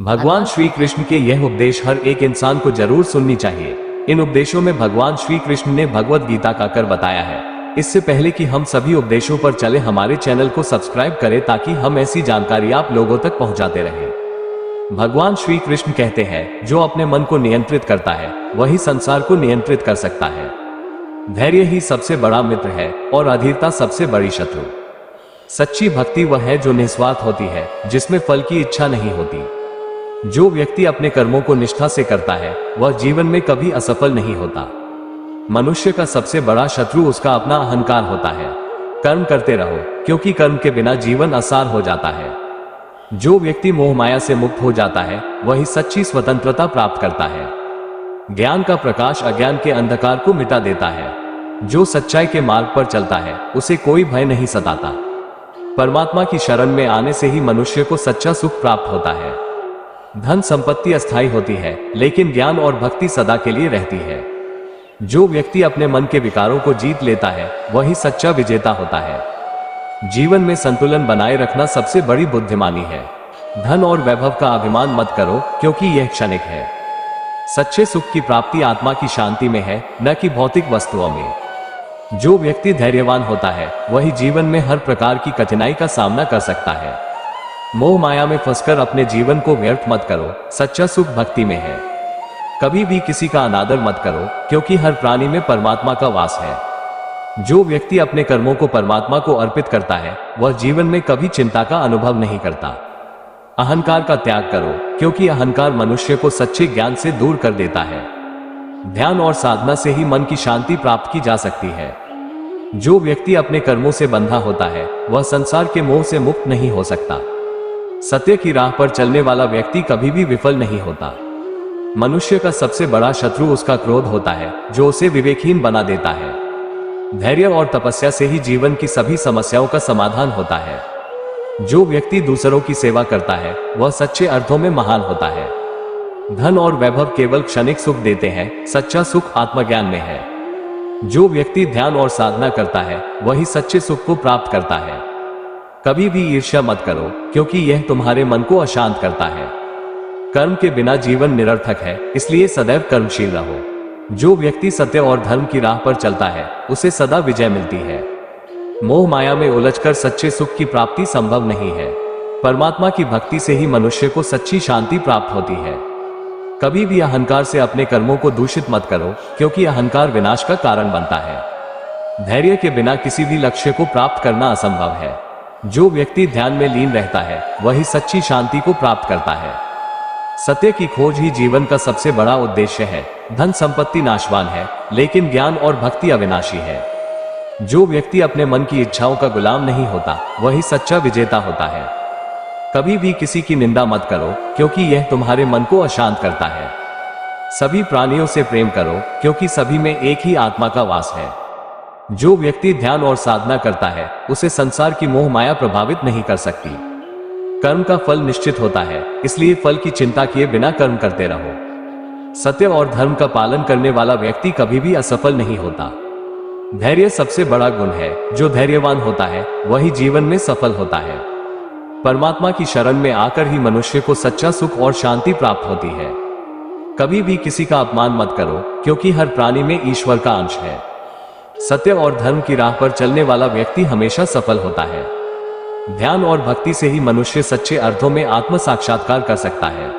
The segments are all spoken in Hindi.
भगवान श्री कृष्ण के यह उपदेश हर एक इंसान को जरूर सुननी चाहिए। इन उपदेशों में भगवान श्री कृष्ण ने भगवत गीता का कर बताया है। इससे पहले कि हम सभी उपदेशों पर चले, हमारे चैनल को सब्सक्राइब करें ताकि हम ऐसी जानकारी आप लोगों तक पहुंचाते रहें। भगवान श्री कृष्ण कहते हैं, जो अपने मन को नियंत्रित करता है वही संसार को नियंत्रित कर सकता है। धैर्य ही सबसे बड़ा मित्र है और अधीरता सबसे बड़ी शत्रु। सच्ची भक्ति वह है जो निस्वार्थ होती है, जिसमें फल की इच्छा नहीं होती। जो व्यक्ति अपने कर्मों को निष्ठा से करता है वह जीवन में कभी असफल नहीं होता। मनुष्य का सबसे बड़ा शत्रु उसका अपना अहंकार होता है। कर्म करते रहो, क्योंकि कर्म के बिना जीवन आसान हो जाता है। जो व्यक्ति मोह माया से मुक्त हो जाता है वही सच्ची स्वतंत्रता प्राप्त करता है। ज्ञान का प्रकाश अज्ञान के अंधकार को मिटा देता है। जो सच्चाई के मार्ग पर चलता है उसे कोई भय नहीं सताता। परमात्मा की शरण में आने से ही मनुष्य को सच्चा सुख प्राप्त होता है। धन संपत्ति अस्थायी होती है, लेकिन ज्ञान और भक्ति सदा के लिए रहती है। जो व्यक्ति अपने मन के विकारों को जीत लेता है वही सच्चा विजेता होता है। जीवन में संतुलन बनाए रखना सबसे बड़ी बुद्धिमानी है। धन और वैभव का अभिमान मत करो, क्योंकि यह क्षणिक है। सच्चे सुख की प्राप्ति आत्मा की शांति में है, न कि भौतिक वस्तुओं में। जो व्यक्ति धैर्यवान होता है वही जीवन में हर प्रकार की कठिनाई का सामना कर सकता है। मोह माया में फंसकर अपने जीवन को व्यर्थ मत करो, सच्चा सुख भक्ति में है। कभी भी किसी का अनादर मत करो, क्योंकि हर प्राणी में परमात्मा का वास है। जो व्यक्ति अपने कर्मों को परमात्मा को अर्पित करता है वह जीवन में कभी चिंता का अनुभव नहीं करता। अहंकार का त्याग करो, क्योंकि अहंकार मनुष्य को सच्चे ज्ञान से दूर कर देता है। ध्यान और साधना से ही मन की शांति प्राप्त की जा सकती है। जो व्यक्ति अपने कर्मों से बंधा होता है वह संसार के मोह से मुक्त नहीं हो सकता। सत्य की राह पर चलने वाला व्यक्ति कभी भी विफल नहीं होता। मनुष्य का सबसे बड़ा शत्रु उसका क्रोध होता है, जो उसे विवेकहीन बना देता है। धैर्य और तपस्या से ही जीवन की सभी समस्याओं का समाधान होता है। जो व्यक्ति दूसरों की सेवा करता है वह सच्चे अर्थों में महान होता है। धन और वैभव केवल क्षणिक सुख देते हैं, सच्चा सुख आत्मज्ञान में है। जो व्यक्ति ध्यान और साधना करता है वही सच्चे सुख को प्राप्त करता है। कभी भी ईर्ष्या मत करो, क्योंकि यह तुम्हारे मन को अशांत करता है। कर्म के बिना जीवन निरर्थक है, इसलिए सदैव कर्मशील रहो। जो व्यक्ति सत्य और धर्म की राह पर चलता है उसे सदा विजय मिलती है। मोह माया में उलझकर सच्चे सुख की प्राप्ति संभव नहीं है। परमात्मा की भक्ति से ही मनुष्य को सच्ची शांति प्राप्त होती है। कभी भी अहंकार से अपने कर्मों को दूषित मत करो, क्योंकि अहंकार विनाश का कारण बनता है। धैर्य के बिना किसी भी लक्ष्य को प्राप्त करना असंभव है। जो व्यक्ति ध्यान में लीन रहता है वही सच्ची शांति को प्राप्त करता है। सत्य की खोज ही जीवन का सबसे बड़ा उद्देश्य है। धन संपत्ति नाशवान है, लेकिन ज्ञान और भक्ति अविनाशी है। जो व्यक्ति अपने मन की इच्छाओं का गुलाम नहीं होता वही सच्चा विजेता होता है। कभी भी किसी की निंदा मत करो, क्योंकि यह तुम्हारे मन को अशांत करता है। सभी प्राणियों से प्रेम करो, क्योंकि सभी में एक ही आत्मा का वास है। जो व्यक्ति ध्यान और साधना करता है उसे संसार की मोह माया प्रभावित नहीं कर सकती। कर्म का फल निश्चित होता है, इसलिए फल की चिंता किए बिना कर्म करते रहो। सत्य और धर्म का पालन करने वाला व्यक्ति कभी भी असफल नहीं होता। धैर्य सबसे बड़ा गुण है। जो धैर्यवान होता है वही जीवन में सफल होता है। परमात्मा की शरण में आकर ही मनुष्य को सच्चा सुख और शांति प्राप्त होती है। कभी भी किसी का अपमान मत करो, क्योंकि हर प्राणी में ईश्वर का अंश है। सत्य और धर्म की राह पर चलने वाला व्यक्ति हमेशा सफल होता है। ध्यान और भक्ति से ही मनुष्य सच्चे अर्थों में आत्म साक्षात्कार कर सकता है।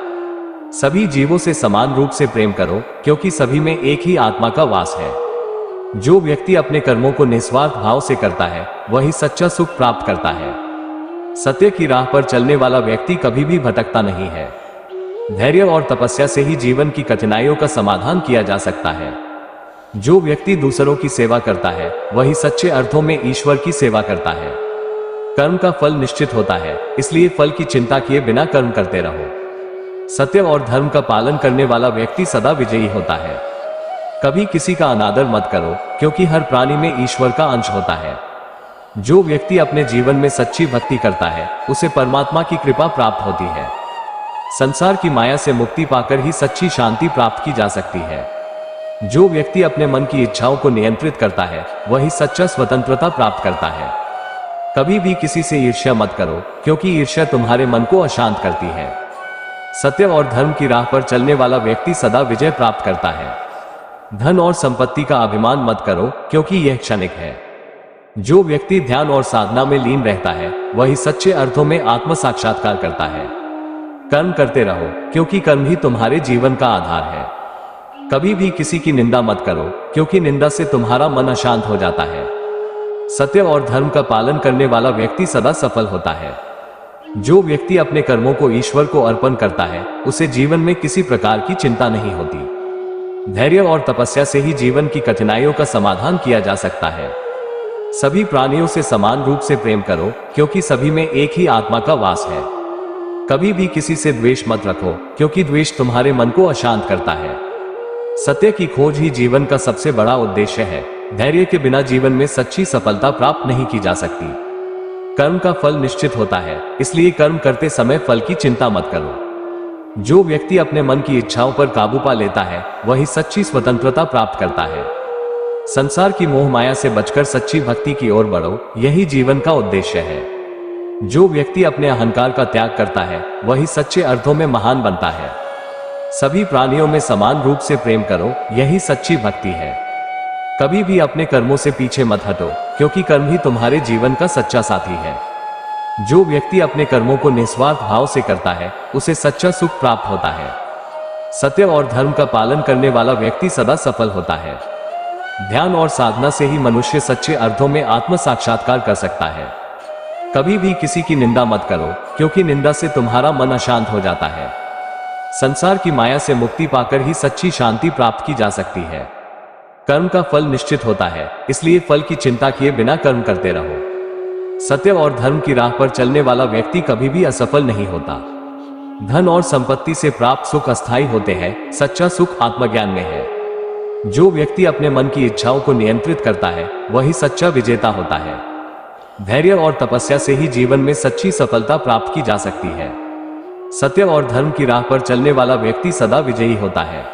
सभी जीवों से समान रूप से प्रेम करो, क्योंकि सभी में एक ही आत्मा का वास है। जो व्यक्ति अपने कर्मों को निस्वार्थ भाव से करता है वही सच्चा सुख प्राप्त करता है। सत्य की राह पर चलने वाला व्यक्ति कभी भी भटकता नहीं है। धैर्य और तपस्या से ही जीवन की कठिनाइयों का समाधान किया जा सकता है। जो व्यक्ति दूसरों की सेवा करता है वही सच्चे अर्थों में ईश्वर की सेवा करता है। कर्म का फल निश्चित होता है, इसलिए फल की चिंता किए बिना कर्म करते रहो। सत्य और धर्म का पालन करने वाला व्यक्ति सदा विजयी होता है। कभी किसी का अनादर मत करो, क्योंकि हर प्राणी में ईश्वर का अंश होता है। जो व्यक्ति अपने जीवन में सच्ची भक्ति करता है उसे परमात्मा की कृपा प्राप्त होती है। संसार की माया से मुक्ति पाकर ही सच्ची शांति प्राप्त की जा सकती है। जो व्यक्ति अपने मन की इच्छाओं को नियंत्रित करता है वही सच्चा स्वतंत्रता प्राप्त करता है। कभी भी किसी से ईर्ष्या मत करो, क्योंकि ईर्ष्या तुम्हारे मन को अशांत करती है। सत्य और धर्म की राह पर चलने वाला व्यक्ति सदा विजय प्राप्त करता है। धन और संपत्ति का अभिमान मत करो, क्योंकि यह क्षणिक है। जो व्यक्ति ध्यान और साधना में लीन रहता है, वही सच्चे अर्थों में आत्म साक्षात्कार करता है। कर्म करते रहो, क्योंकि कर्म ही तुम्हारे जीवन का आधार है। कभी भी किसी की निंदा मत करो, क्योंकि निंदा से तुम्हारा मन अशांत हो जाता है। सत्य और धर्म का पालन करने वाला व्यक्ति सदा सफल होता है। जो व्यक्ति अपने कर्मों को ईश्वर को अर्पण करता है, उसे जीवन में किसी प्रकार की चिंता नहीं होती। धैर्य और तपस्या से ही जीवन की कठिनाइयों का समाधान किया जा सकता है। सभी प्राणियों से समान रूप से प्रेम करो, क्योंकि सभी में एक ही आत्मा का वास है। कभी भी किसी से द्वेष मत रखो, क्योंकि द्वेष तुम्हारे मन को अशांत करता है। सत्य की खोज ही जीवन का सबसे बड़ा उद्देश्य है। धैर्य के बिना जीवन में सच्ची सफलता प्राप्त नहीं की जा सकती। कर्म का फल निश्चित होता है, इसलिए कर्म करते समय फल की चिंता मत करो। जो व्यक्ति अपने मन की इच्छाओं पर काबू पा लेता है, वही सच्ची स्वतंत्रता प्राप्त करता है। संसार की मोह माया से बचकर सच्ची भक्ति की ओर बढ़ो, यही जीवन का उद्देश्य है। जो व्यक्ति अपने अहंकार का त्याग करता है, वही सच्चे अर्थों में महान बनता है। सभी प्राणियों में समान रूप से प्रेम करो, यही सच्ची भक्ति है। कभी भी अपने कर्मों से पीछे मत हटो, क्योंकि कर्म ही तुम्हारे जीवन का सच्चा साथी है। जो व्यक्ति अपने कर्मों को निस्वार्थ भाव से करता है, उसे सच्चा सुख प्राप्त होता है। सत्य और धर्म का पालन करने वाला व्यक्ति सदा सफल होता है। ध्यान और साधना से ही मनुष्य सच्चे अर्थों में आत्म साक्षात्कार कर सकता है। कभी भी किसी की निंदा मत करो, क्योंकि निंदा से तुम्हारा मन अशांत हो जाता है। संसार की माया से मुक्ति पाकर ही सच्ची शांति प्राप्त की जा सकती है। कर्म का फल निश्चित होता है, इसलिए फल की चिंता किए बिना कर्म करते रहो। सत्य और धर्म की राह पर चलने वाला व्यक्ति कभी भी असफल नहीं होता। धन और संपत्ति से प्राप्त सुख अस्थायी होते हैं, सच्चा सुख आत्मज्ञान में है। जो व्यक्ति अपने मन की इच्छाओं को नियंत्रित करता है, वही सच्चा विजेता होता है। धैर्य और तपस्या से ही जीवन में सच्ची सफलता प्राप्त की जा सकती है। सत्य और धर्म की राह पर चलने वाला व्यक्ति सदा विजयी होता है।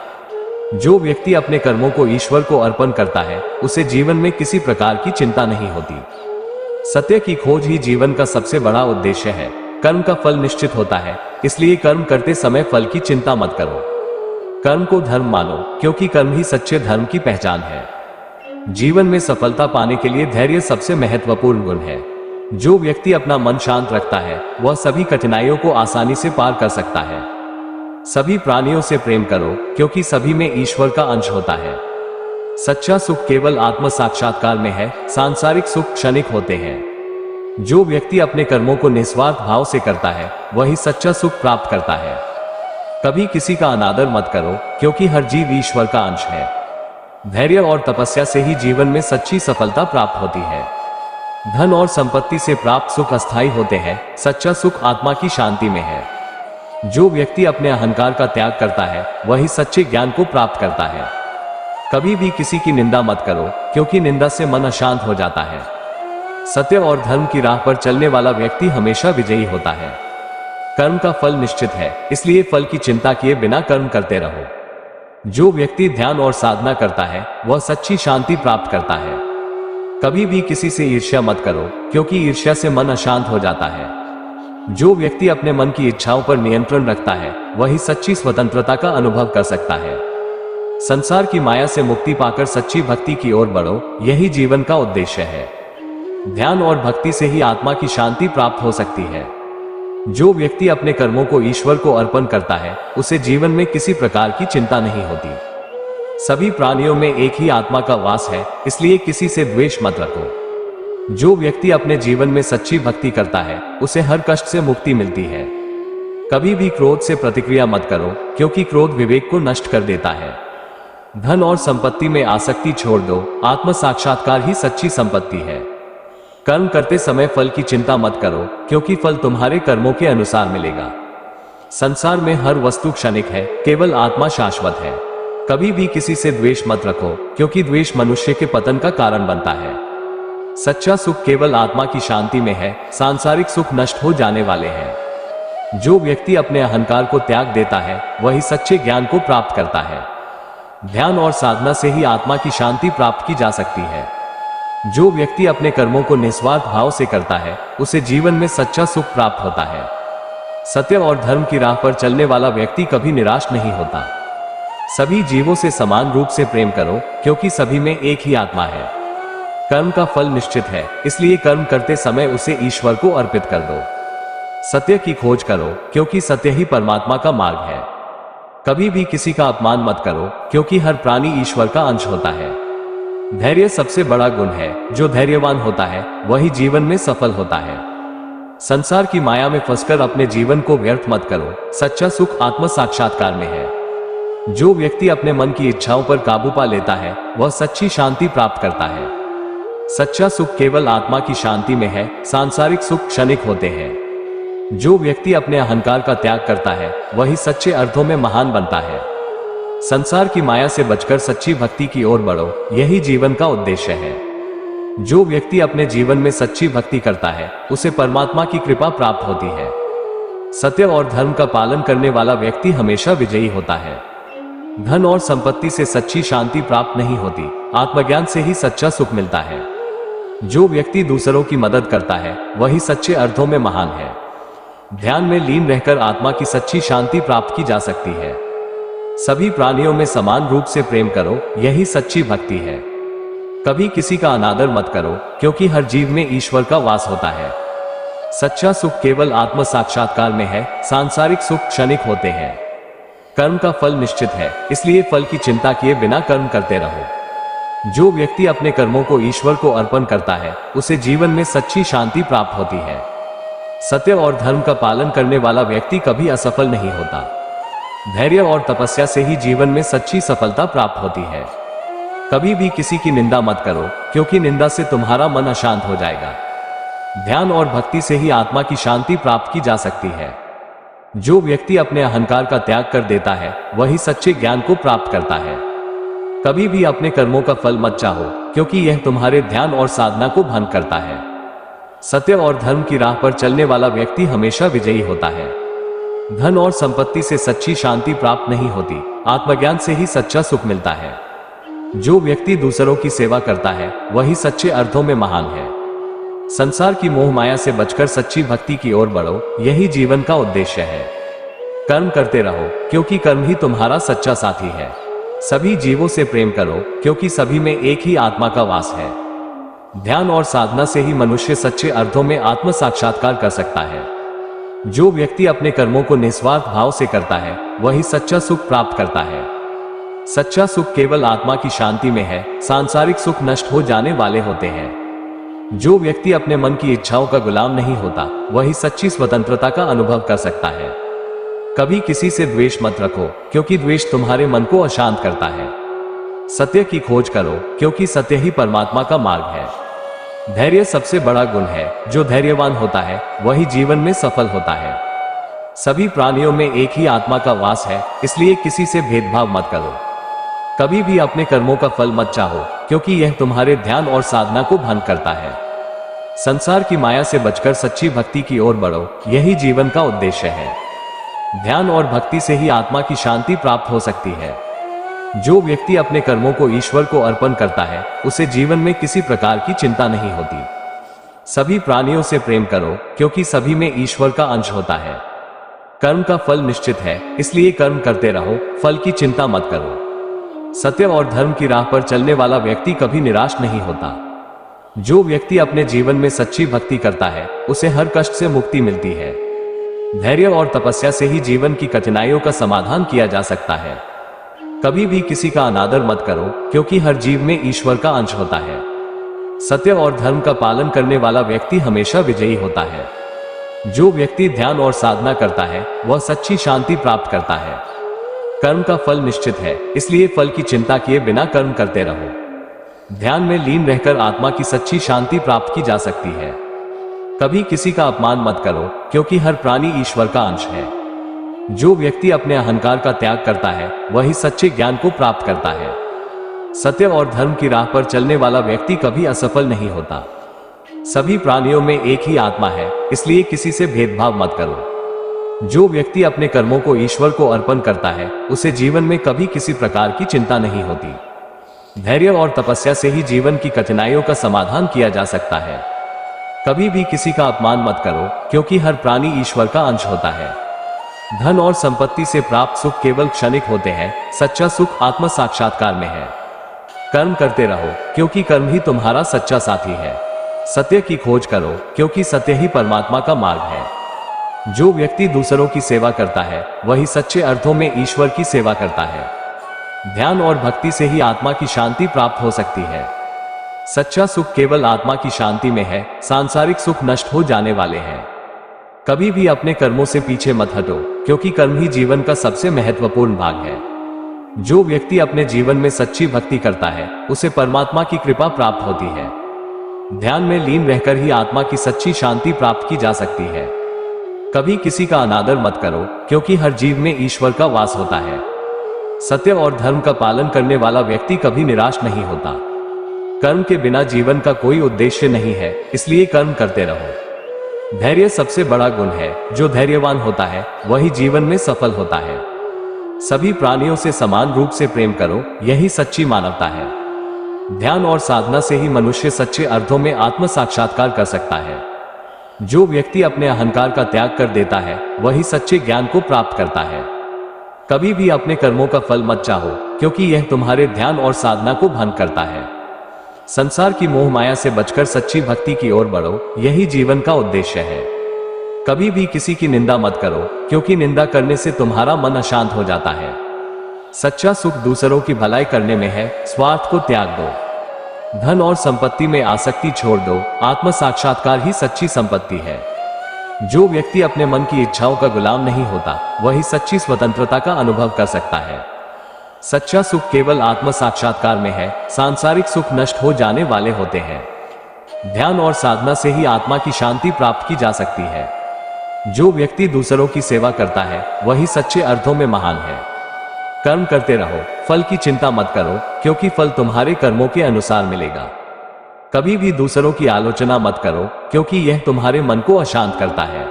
जो व्यक्ति अपने कर्मों को ईश्वर को अर्पण करता है, उसे जीवन में किसी प्रकार की चिंता नहीं होती। सत्य की खोज ही जीवन का सबसे बड़ा उद्देश्य है। कर्म का फल निश्चित होता है, इसलिए कर्म करते समय फल की चिंता मत करो। कर्म को धर्म मानो, क्योंकि कर्म ही सच्चे धर्म की पहचान है। जीवन में सफलता पाने के लिए धैर्य सबसे महत्वपूर्ण गुण है। जो व्यक्ति अपना मन शांत रखता है, वह सभी कठिनाइयों को आसानी से पार कर सकता है। सभी प्राणियों से प्रेम करो, क्योंकि सभी में ईश्वर का अंश होता है। सच्चा सुख केवल आत्म साक्षात्कार में है, सांसारिक सुख क्षणिक होते हैं। जो व्यक्ति अपने कर्मों को निस्वार्थ भाव से करता है, वही सच्चा सुख प्राप्त करता है। कभी किसी का अनादर मत करो, क्योंकि हर जीव ईश्वर का अंश है। धैर्य और तपस्या से ही जीवन में सच्ची सफलता प्राप्त होती है। धन और संपत्ति से प्राप्त सुख अस्थायी होते हैं, सच्चा सुख आत्मा की शांति में है। जो व्यक्ति अपने अहंकार का त्याग करता है, वही सच्चे ज्ञान को प्राप्त करता है। कभी भी किसी की निंदा मत करो, क्योंकि निंदा से मन अशांत हो जाता है। सत्य और धर्म की राह पर चलने वाला व्यक्ति हमेशा विजयी होता है। कर्म का फल निश्चित है, इसलिए फल की चिंता किए बिना कर्म करते रहो। जो व्यक्ति ध्यान और साधना करता है, वह सच्ची शांति प्राप्त करता है। कभी भी किसी से ईर्ष्या मत करो, क्योंकि ईर्ष्या से मन अशांत हो जाता है। जो व्यक्ति अपने मन की इच्छाओं पर नियंत्रण रखता है, वही सच्ची स्वतंत्रता का अनुभव कर सकता है। संसार की माया से मुक्ति पाकर सच्ची भक्ति की ओर बढ़ो, यही जीवन का उद्देश्य है। ध्यान और भक्ति से ही आत्मा की शांति प्राप्त हो सकती है। जो व्यक्ति अपने कर्मों को ईश्वर को अर्पण करता है, उसे जीवन में किसी प्रकार की चिंता नहीं होती। सभी प्राणियों में एक ही आत्मा का वास है, इसलिए किसी से द्वेष मत रखो। जो व्यक्ति अपने जीवन में सच्ची भक्ति करता है, उसे हर कष्ट से मुक्ति मिलती है। कभी भी क्रोध से प्रतिक्रिया मत करो, क्योंकि क्रोध विवेक को नष्ट कर देता है। धन और संपत्ति में आसक्ति छोड़ दो, आत्म साक्षात्कार ही सच्ची संपत्ति है। कर्म करते समय फल की चिंता मत करो, क्योंकि फल तुम्हारे कर्मों के अनुसार मिलेगा। संसार में हर वस्तु क्षणिक है, केवल आत्मा शाश्वत है। कभी भी किसी से द्वेष मत रखो, क्योंकि द्वेष मनुष्य के पतन का कारण बनता है। सच्चा सुख केवल आत्मा की शांति में है, सांसारिक सुख नष्ट हो जाने वाले हैं। जो व्यक्ति अपने अहंकार को त्याग देता है, वही सच्चे ज्ञान को प्राप्त करता है। ध्यान और साधना से ही आत्मा की शांति प्राप्त की जा सकती है। जो व्यक्ति अपने कर्मों को निस्वार्थ भाव से करता है, उसे जीवन में सच्चा सुख प्राप्त होता है। सत्य और धर्म की राह पर चलने वाला व्यक्ति कभी निराश नहीं होता। सभी जीवों से समान रूप से प्रेम करो, क्योंकि सभी में एक ही आत्मा है। कर्म का फल निश्चित है, इसलिए कर्म करते समय उसे ईश्वर को अर्पित कर दो। सत्य की खोज करो, क्योंकि सत्य ही परमात्मा का मार्ग है। कभी भी किसी का अपमान मत करो, क्योंकि हर प्राणी ईश्वर का अंश होता है। धैर्य सबसे बड़ा गुण है। जो धैर्यवान होता है वही जीवन में सफल होता है। संसार की माया में फंसकर अपने जीवन को व्यर्थ मत करो। सच्चा सुख आत्म साक्षात्कार में है। जो व्यक्ति अपने मन की इच्छाओं पर काबू पा लेता है वह सच्ची शांति प्राप्त करता है। सच्चा सुख केवल आत्मा की शांति में है। सांसारिक सुख क्षणिक होते हैं। जो व्यक्ति अपने अहंकार का त्याग करता है वही सच्चे अर्थों में महान बनता है। संसार की माया से बचकर सच्ची भक्ति की ओर बढ़ो, यही जीवन का उद्देश्य है। जो व्यक्ति अपने जीवन में सच्ची भक्ति करता है उसे परमात्मा की कृपा प्राप्त होती है। सत्य और धर्म का पालन करने वाला व्यक्ति हमेशा विजयी होता है। धन और संपत्ति से सच्ची शांति प्राप्त नहीं होती, आत्मज्ञान से ही सच्चा सुख मिलता है। जो व्यक्ति दूसरों की मदद करता है वही सच्चे अर्थों में महान है। ध्यान में लीन रहकर आत्मा की सच्ची शांति प्राप्त की जा सकती है। सभी प्राणियों में समान रूप से प्रेम करो, यही सच्ची भक्ति है। कभी किसी का अनादर मत करो, क्योंकि हर जीव में ईश्वर का वास होता है। सच्चा सुख केवल आत्म साक्षात्कार में है। सांसारिक सुख क्षणिक होते हैं। कर्म का फल निश्चित है, इसलिए फल की चिंता किए बिना कर्म करते रहो। जो व्यक्ति अपने कर्मों को ईश्वर को अर्पण करता है उसे जीवन में सच्ची शांति प्राप्त होती है। सत्य और धर्म का पालन करने वाला व्यक्ति कभी असफल नहीं होता। धैर्य और तपस्या से ही जीवन में सच्ची सफलता प्राप्त होती है। कभी भी किसी की निंदा मत करो, क्योंकि निंदा से तुम्हारा मन अशांत हो जाएगा। ध्यान और भक्ति से ही आत्मा की शांति प्राप्त की जा सकती है। जो व्यक्ति अपने अहंकार का त्याग कर देता है वही सच्चे ज्ञान को प्राप्त करता है। कभी भी अपने कर्मों का फल मत चाहो, क्योंकि यह तुम्हारे ध्यान और साधना को भंग करता है। सत्य और धर्म की राह पर चलने वाला व्यक्ति हमेशा विजयी होता है। धन और संपत्ति से सच्ची शांति प्राप्त नहीं होती, आत्मज्ञान से ही सच्चा सुख मिलता है। जो व्यक्ति दूसरों की सेवा करता है वही सच्चे अर्थों में महान है। संसार की मोह माया से बचकर सच्ची भक्ति की ओर बढ़ो, यही जीवन का उद्देश्य है। कर्म करते रहो, क्योंकि कर्म ही तुम्हारा सच्चा साथी है। सभी जीवों से प्रेम करो, क्योंकि सभी में एक ही आत्मा का वास है। ध्यान और साधना से ही मनुष्य सच्चे अर्थों में आत्म साक्षात्कार कर सकता है। जो व्यक्ति अपने कर्मों को निस्वार्थ भाव से करता है वही सच्चा सुख प्राप्त करता है। सच्चा सुख केवल आत्मा की शांति में है। सांसारिक सुख नष्ट हो जाने वाले होते हैं। जो व्यक्ति अपने मन की इच्छाओं का गुलाम नहीं होता वही सच्ची स्वतंत्रता का अनुभव कर सकता है। कभी किसी से द्वेष मत रखो, क्योंकि द्वेष तुम्हारे मन को अशांत करता है। सत्य की खोज करो, क्योंकि सत्य ही परमात्मा का मार्ग है। धैर्य सबसे बड़ा गुण है। जो धैर्यवान होता है वही जीवन में सफल होता है। सभी प्राणियों में एक ही आत्मा का वास है, इसलिए किसी से भेदभाव मत करो। कभी भी अपने कर्मों का फल मत चाहो, क्योंकि यह तुम्हारे ध्यान और साधना को भंग करता है। संसार की माया से बचकर सच्ची भक्ति की ओर बढ़ो, यही जीवन का उद्देश्य है। ध्यान और भक्ति से ही आत्मा की शांति प्राप्त हो सकती है। जो व्यक्ति अपने कर्मों को ईश्वर को अर्पण करता है उसे जीवन में किसी प्रकार की चिंता नहीं होती। सभी प्राणियों से प्रेम करो, क्योंकि सभी में ईश्वर का अंश होता है। कर्म का फल निश्चित है, इसलिए कर्म करते रहो, फल की चिंता मत करो। सत्य और धर्म की राह पर चलने वाला व्यक्ति कभी निराश नहीं होता। जो व्यक्ति अपने जीवन में सच्ची भक्ति करता है उसे हर कष्ट से मुक्ति मिलती है। धैर्य और तपस्या से ही जीवन की कठिनाइयों का समाधान किया जा सकता है। कभी भी किसी का अनादर मत करो, क्योंकि हर जीव में ईश्वर का अंश होता है। सत्य और धर्म का पालन करने वाला व्यक्ति हमेशा विजयी होता है। जो व्यक्ति ध्यान और साधना करता है वह सच्ची शांति प्राप्त करता है। कर्म का फल निश्चित है, इसलिए फल की चिंता किए बिना कर्म करते रहो। ध्यान में लीन रहकर आत्मा की सच्ची शांति प्राप्त की जा सकती है। कभी किसी का अपमान मत करो, क्योंकि हर प्राणी ईश्वर का अंश है। जो व्यक्ति अपने अहंकार का त्याग करता है वही सच्चे ज्ञान को प्राप्त करता है। सत्य और धर्म की राह पर चलने वाला व्यक्ति कभी असफल नहीं होता। सभी प्राणियों में एक ही आत्मा है, इसलिए किसी से भेदभाव मत करो। जो व्यक्ति अपने कर्मों को ईश्वर को अर्पण करता है उसे जीवन में कभी किसी प्रकार की चिंता नहीं होती। धैर्य और तपस्या से ही जीवन की कठिनाइयों का समाधान किया जा सकता है। कभी भी किसी का अपमान मत करो, क्योंकि हर प्राणी ईश्वर का अंश होता है। धन और संपत्ति से प्राप्त सुख केवल क्षणिक होते हैं, सच्चा सुख आत्म साक्षात्कार में है। कर्म करते रहो, क्योंकि कर्म ही तुम्हारा सच्चा साथी है। सत्य की खोज करो, क्योंकि सत्य ही परमात्मा का मार्ग है। जो व्यक्ति दूसरों की सेवा करता है, वही सच्चे अर्थों में ईश्वर की सेवा करता है। ध्यान और भक्ति से ही आत्मा की शांति प्राप्त हो सकती है। सच्चा सुख केवल आत्मा की शांति में है, सांसारिक सुख नष्ट हो जाने वाले हैं। कभी भी अपने कर्मों से पीछे मत हटो, क्योंकि कर्म ही जीवन का सबसे महत्वपूर्ण भाग है। जो व्यक्ति अपने जीवन में सच्ची भक्ति करता है, उसे परमात्मा की कृपा प्राप्त होती है। ध्यान में लीन रहकर ही आत्मा की सच्ची शांति प्राप्त की जा सकती है। कभी किसी का अनादर मत करो, क्योंकि हर जीव में ईश्वर का वास होता है। सत्य और धर्म का पालन करने वाला व्यक्ति कभी निराश नहीं होता। कर्म के बिना जीवन का कोई उद्देश्य नहीं है, इसलिए कर्म करते रहो। धैर्य सबसे बड़ा गुण है। जो धैर्यवान होता है, वही जीवन में सफल होता है। सभी प्राणियों से समान रूप से प्रेम करो, यही सच्ची मानवता है। ध्यान और साधना से ही मनुष्य सच्चे अर्थों में आत्म साक्षात्कार कर सकता है। जो व्यक्ति अपने अहंकार का त्याग कर देता है, वही सच्चे ज्ञान को प्राप्त करता है। कभी भी अपने कर्मों का फल मत चाहो, क्योंकि यह तुम्हारे ध्यान और साधना को भंग करता है। संसार की मोह माया से बचकर सच्ची भक्ति की ओर बढ़ो, यही जीवन का उद्देश्य है। कभी भी किसी की निंदा मत करो, क्योंकि निंदा करने से तुम्हारा मन अशांत हो जाता है। सच्चा सुख दूसरों की भलाई करने में है, स्वार्थ को त्याग दो। धन और संपत्ति में आसक्ति छोड़ दो, आत्म साक्षात्कार ही सच्ची संपत्ति है। जो व्यक्ति अपने मन की इच्छाओं का गुलाम नहीं होता, वही सच्ची स्वतंत्रता का अनुभव कर सकता है। सच्चा सुख केवल आत्म साक्षात्कार में है, सांसारिक सुख नष्ट हो जाने वाले होते हैं। ध्यान और साधना से ही आत्मा की शांति प्राप्त की जा सकती है। जो व्यक्ति दूसरों की सेवा करता है, वही सच्चे अर्थों में महान है। कर्म करते रहो, फल की चिंता मत करो, क्योंकि फल तुम्हारे कर्मों के अनुसार मिलेगा। कभी भी दूसरों की आलोचना मत करो, क्योंकि यह तुम्हारे मन को अशांत करता है।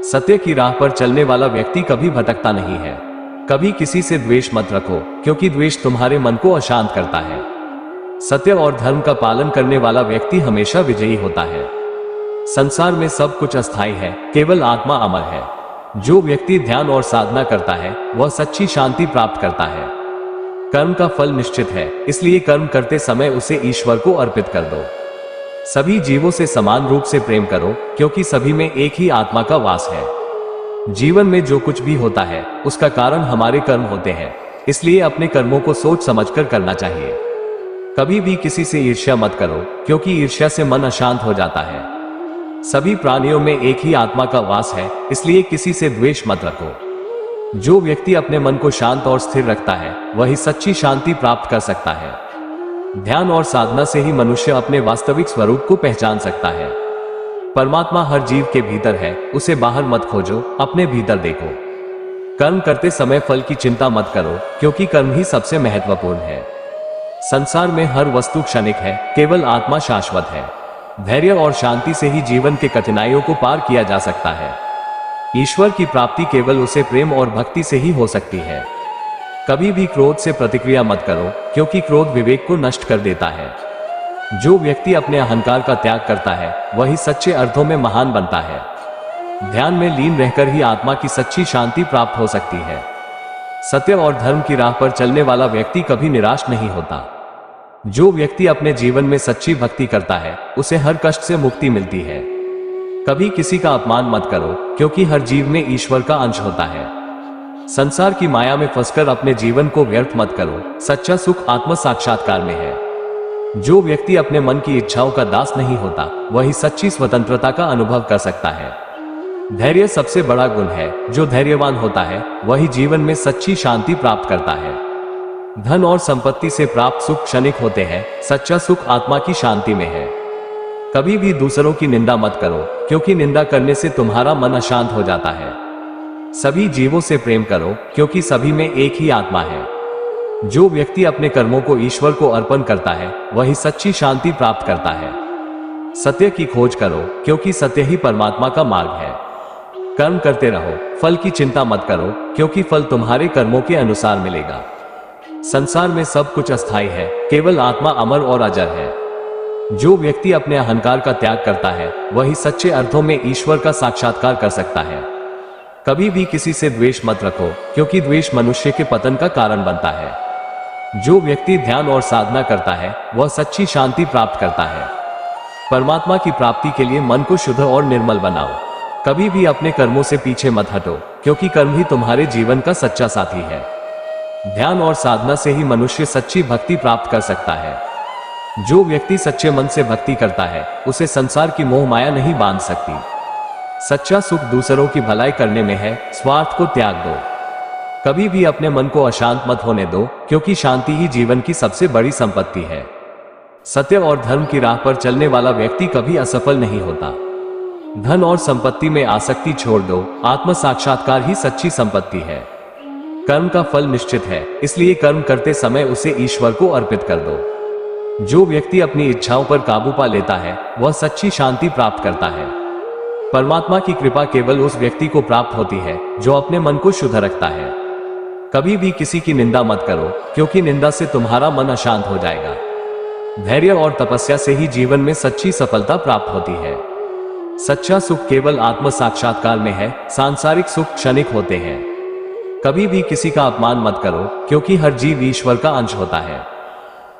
सत्य की राह पर चलने वाला व्यक्ति कभी भटकता नहीं है। कभी किसी से द्वेष मत रखो, क्योंकि द्वेष तुम्हारे मन को अशांत करता है। सत्य और धर्म का पालन करने वाला व्यक्ति हमेशा विजयी होता है। संसार में सब कुछ अस्थायी है, केवल आत्मा अमर है। जो व्यक्ति ध्यान और साधना करता है, वह सच्ची शांति प्राप्त करता है। कर्म का फल निश्चित है, इसलिए कर्म करते समय उसे ईश्वर को अर्पित कर दो। सभी जीवों से समान रूप से प्रेम करो, क्योंकि सभी में एक ही आत्मा का वास है। जीवन में जो कुछ भी होता है, उसका कारण हमारे कर्म होते हैं, इसलिए अपने कर्मों को सोच समझकर करना चाहिए। कभी भी किसी से ईर्ष्या मत करो, क्योंकि ईर्ष्या से मन अशांत हो जाता है। सभी प्राणियों में एक ही आत्मा का वास है, इसलिए किसी से द्वेष मत रखो। जो व्यक्ति अपने मन को शांत और स्थिर रखता है, वही सच्ची शांति प्राप्त कर सकता है। ध्यान और साधना से ही मनुष्य अपने वास्तविक स्वरूप को पहचान सकता है। परमात्मा हर जीव के भीतर है, उसे बाहर मत खोजो, अपने भीतर देखो। कर्म करते समय फल की चिंता मत करो, क्योंकि कर्म ही सबसे महत्वपूर्ण है। संसार में हर वस्तु क्षणिक है, केवल आत्मा शाश्वत है। धैर्य और शांति से ही जीवन के कठिनाइयों को पार किया जा सकता है। ईश्वर की प्राप्ति केवल उसे प्रेम और भक्ति से ही हो सकती है। कभी भी क्रोध से प्रतिक्रिया मत करो, क्योंकि क्रोध विवेक को नष्ट कर देता है। जो व्यक्ति अपने अहंकार का त्याग करता है, वही सच्चे अर्थों में महान बनता है। ध्यान में लीन रहकर ही आत्मा की सच्ची शांति प्राप्त हो सकती है। सत्य और धर्म की राह पर चलने वाला व्यक्ति कभी निराश नहीं होता। जो व्यक्ति अपने जीवन में सच्ची भक्ति करता है, उसे हर कष्ट से मुक्ति मिलती है। कभी किसी का अपमान मत करो, क्योंकि हर जीव में ईश्वर का अंश होता है। संसार की माया में फंसकर अपने जीवन को व्यर्थ मत करो, सच्चा सुख आत्म साक्षात्कार में है। जो व्यक्ति अपने मन की इच्छाओं का दास नहीं होता, वही सच्ची स्वतंत्रता का अनुभव कर सकता है। धैर्य सबसे बड़ा गुण है। जो धैर्यवान होता है, वही जीवन में सच्ची शांति प्राप्त करता है। धन और संपत्ति से प्राप्त सुख क्षणिक होते हैं, सच्चा सुख आत्मा की शांति में है। कभी भी दूसरों की निंदा मत करो, क्योंकि निंदा करने से तुम्हारा मन अशांत हो जाता है। सभी जीवों से प्रेम करो, क्योंकि सभी में एक ही आत्मा है। जो व्यक्ति अपने कर्मों को ईश्वर को अर्पण करता है, वही सच्ची शांति प्राप्त करता है। सत्य की खोज करो, क्योंकि सत्य ही परमात्मा का मार्ग है। कर्म करते रहो, फल की चिंता मत करो, क्योंकि फल तुम्हारे कर्मों के अनुसार मिलेगा। संसार में सब कुछ अस्थायी है, केवल आत्मा अमर और अजर है। जो व्यक्ति अपने अहंकार का त्याग करता है वही सच्चे अर्थों में ईश्वर का साक्षात्कार कर सकता है। कभी भी किसी से द्वेष मत रखो, क्योंकि द्वेष मनुष्य के पतन का कारण बनता है। जो व्यक्ति ध्यान और साधना करता है वह सच्ची शांति प्राप्त करता है। परमात्मा की प्राप्ति के लिए मन को शुद्ध और निर्मल बनाओ। कभी भी अपने कर्मों से पीछे मत हटो, क्योंकि कर्म ही तुम्हारे जीवन का सच्चा साथी है। ध्यान और साधना से ही मनुष्य सच्ची भक्ति प्राप्त कर सकता है। जो व्यक्ति सच्चे मन से भक्ति करता है उसे संसार की मोह माया नहीं बांध सकती। सच्चा सुख दूसरों की भलाई करने में है, स्वार्थ को त्याग दो। कभी भी अपने मन को अशांत मत होने दो, क्योंकि शांति ही जीवन की सबसे बड़ी संपत्ति है। सत्य और धर्म की राह पर चलने वाला व्यक्ति कभी असफल नहीं होता। धन और संपत्ति में आसक्ति छोड़ दो, आत्म साक्षात्कार ही सच्ची संपत्ति है। कर्म का फल निश्चित है, इसलिए कर्म करते समय उसे ईश्वर को अर्पित कर दो। जो व्यक्ति अपनी इच्छाओं पर काबू पा लेता है वह सच्ची शांति प्राप्त करता है। परमात्मा की कृपा केवल उस व्यक्ति को प्राप्त होती है जो अपने मन को शुद्ध रखता है। कभी भी किसी की निंदा मत करो, क्योंकि निंदा से तुम्हारा मन अशांत हो जाएगा। धैर्य और तपस्या से ही जीवन में सच्ची सफलता प्राप्त होती है। सच्चा सुख केवल आत्म साक्षात्कार में है, सांसारिक सुख क्षणिक होते हैं। कभी भी किसी का अपमान मत करो, क्योंकि हर जीव ईश्वर का अंश होता है।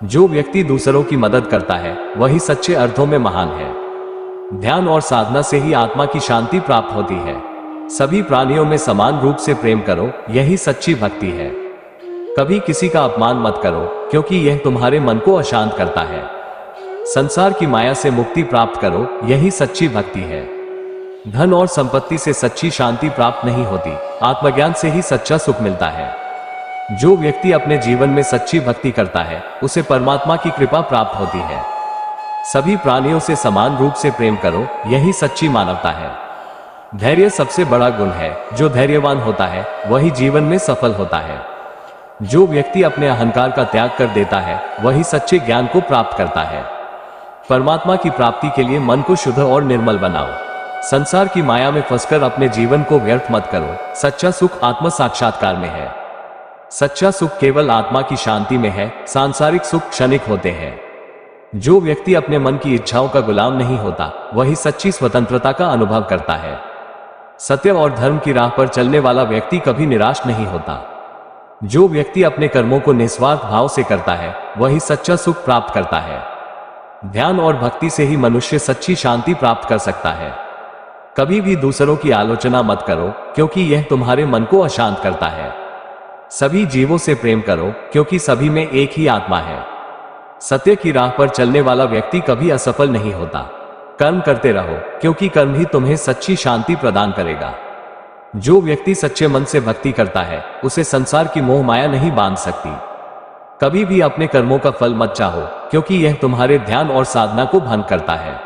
जो व्यक्ति दूसरों की मदद करता है वही सच्चे अर्थों में महान है। ध्यान और साधना से ही आत्मा की शांति प्राप्त होती है। सभी प्राणियों में समान रूप से प्रेम करो, यही सच्ची भक्ति है। कभी किसी का अपमान मत करो, क्योंकि यह तुम्हारे मन को अशांत करता है। संसार की माया से मुक्ति प्राप्त करो, यही सच्ची भक्ति है। धन और संपत्ति से सच्ची शांति प्राप्त नहीं होती, आत्मज्ञान से ही सच्चा सुख मिलता है। जो व्यक्ति अपने जीवन में सच्ची भक्ति करता है उसे परमात्मा की कृपा प्राप्त होती है। सभी प्राणियों से समान रूप से प्रेम करो, यही सच्ची मानवता है। धैर्य सबसे बड़ा गुण है, जो धैर्यवान होता है वही जीवन में सफल होता है। जो व्यक्ति अपने अहंकार का त्याग कर देता है वही सच्चे ज्ञान को प्राप्त करता है। परमात्मा की प्राप्ति के लिए मन को शुद्ध और निर्मल बनाओ। संसार की माया में फंसकर अपने जीवन को व्यर्थ मत करो। सच्चा सुख आत्म साक्षात्कार में है। सच्चा सुख केवल आत्मा की शांति में है, सांसारिक सुख क्षणिक होते हैं। जो व्यक्ति अपने मन की इच्छाओं का गुलाम नहीं होता वही सच्ची स्वतंत्रता का अनुभव करता है। सत्य और धर्म की राह पर चलने वाला व्यक्ति कभी निराश नहीं होता। जो व्यक्ति अपने कर्मों को निस्वार्थ भाव से करता है वही सच्चा सुख प्राप्त करता है। ध्यान और भक्ति से ही मनुष्य सच्ची शांति प्राप्त कर सकता है। कभी भी दूसरों की आलोचना मत करो, क्योंकि यह तुम्हारे मन को अशांत करता है। सभी जीवों से प्रेम करो, क्योंकि सभी में एक ही आत्मा है। सत्य की राह पर चलने वाला व्यक्ति कभी असफल नहीं होता। कर्म करते रहो, क्योंकि कर्म ही तुम्हें सच्ची शांति प्रदान करेगा। जो व्यक्ति सच्चे मन से भक्ति करता है उसे संसार की मोह माया नहीं बांध सकती। कभी भी अपने कर्मों का फल मत चाहो, क्योंकि यह तुम्हारे ध्यान और साधना को भंग करता है।